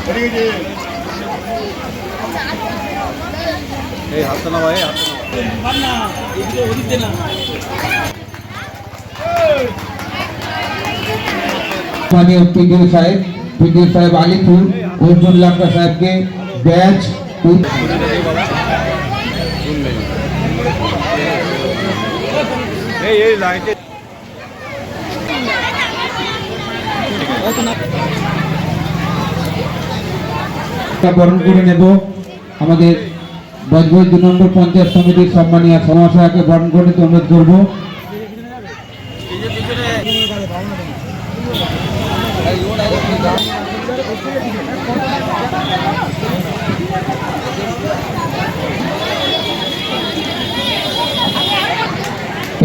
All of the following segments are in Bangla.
पीडीओ साहेब आलीपुर अर्जुन लाखा साहब के बैच বরণ করে নেব। আমাদের বজবজ 2 নম্বর পঞ্চায়েত সমিতির সম্মানীয় সমাজসেবাকে বরণ করে নিতে অনুরোধ করব।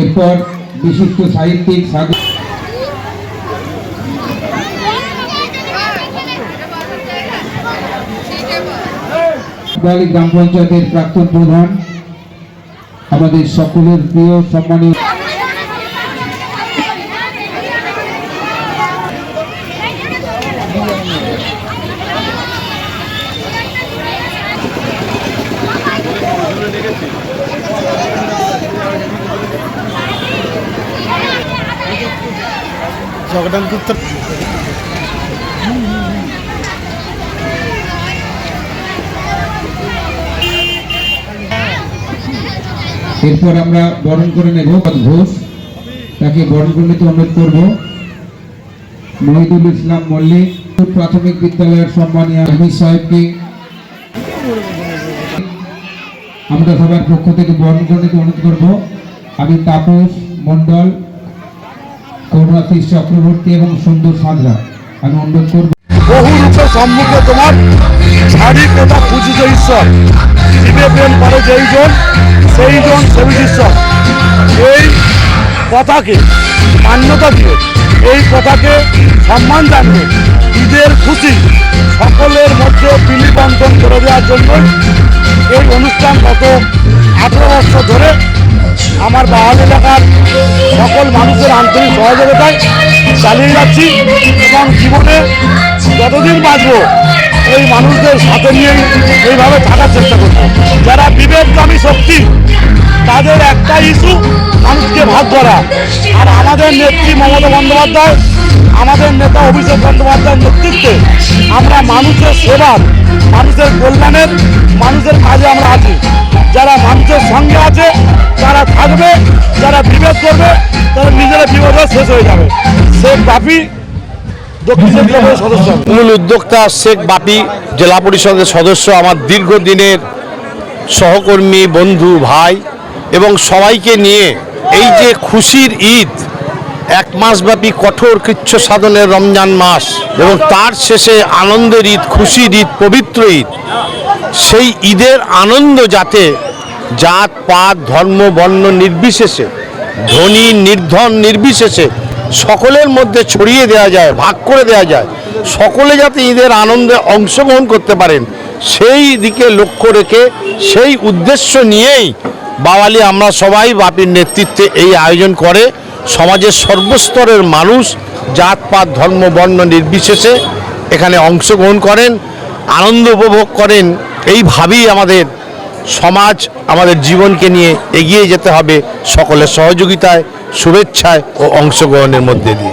এরপর বিশিষ্ট সাহিত্যিক গ্রাম পঞ্চায়েতের প্রাক্তন প্রধান, আমাদের সকলের প্রিয় সম্মানীয় এরপর আমরা বরণ করে নেব ঘোষ, তাকে বরণ করে নিতে অনুরোধ করব। মহিদুল ইসলাম মল্লিক প্রাথমিক বিদ্যালয়ের সম্মানীয় আমির সাহেবকে আমরা সবার পক্ষ থেকে বরণ করে নিতে অনুরোধ করব। আমি তাপস মন্ডল, করুণাশীষ চক্রবর্তী এবং সুন্দর সাঁতরা আমি অনুরোধ করব। বহু রূপে সম্মুখে তোমার ছাড়ি কথা পূজিত ঈশ্বর, জীবে প্রেম করে যেই জন সেই জন সেবিত ঈশ্বর। এই কথাকে মান্যতা দিয়ে, এই কথাকে সম্মান জানিয়ে ঈদের খুশি সকলের মধ্যে বিলিবন্ধন করে দেওয়ার জন্য এই অনুষ্ঠান গত 18 বছর ধরে আমার বাহাল এলাকার সকল মানুষের আন্তরিক সহযোগিতায় চালিয়ে যাচ্ছি এবং জীবনে যতদিন বাঁচব এই মানুষদের সাথে নিয়েই এইভাবে থাকার চেষ্টা করব। যারা বিবেকগামী শক্তি তাদের একটা ইস্যু মানুষকে ভাগ করা, আর আমাদের নেত্রী মমতা বন্দ্যোপাধ্যায়, আমাদের নেতা অভিষেক বন্দ্যোপাধ্যায়ের নেতৃত্বে আমরা মানুষের সেবার, মানুষের কল্যাণের, মানুষের কাজে আমরা আছি। যারা মানুষের সঙ্গে আছে তারা থাকবে, যারা বিভেদ করবে তারা নিজেরা বিভেদ শেষ হয়ে যাবে। শেখ বাপি মূল উদ্যোক্তা শেখ বাপি জেলা পরিষদের সদস্য, আমার দীর্ঘদিনের সহকর্মী, বন্ধু, ভাই এবং সবাইকে নিয়ে এই যে খুশির ঈদ, 1 মাসব্যাপী কঠোর কৃচ্ছ সাধনের রমজান মাস এবং তার শেষে আনন্দের ঈদ, খুশির ঈদ, পবিত্র ঈদ, সেই ঈদের আনন্দ যাতে জাত পাত ধর্ম বর্ণ নির্বিশেষে, ধনী নির্ধন নির্বিশেষে সকলের মধ্যে ছড়িয়ে দেওয়া যায়, ভাগ করে দেওয়া যায়, সকলে যাতে ঈদের আনন্দে অংশগ্রহণ করতে পারেন সেই দিকে লক্ষ্য রেখে, সেই উদ্দেশ্য নিয়েই বাওয়ালি আমরা সবাই বাপির নেতৃত্বে এই আয়োজন করে সমাজের সর্বস্তরের মানুষ জাত পাত ধর্ম বর্ণ নির্বিশেষে এখানে অংশগ্রহণ করেন, আনন্দ উপভোগ করেন। এইভাবেই আমাদের সমাজ, আমাদের জীবনকে নিয়ে এগিয়ে যেতে হবে সকলের সহযোগিতায়, শুভেচ্ছায় ও অংশগ্রহণের মধ্যে দিয়ে।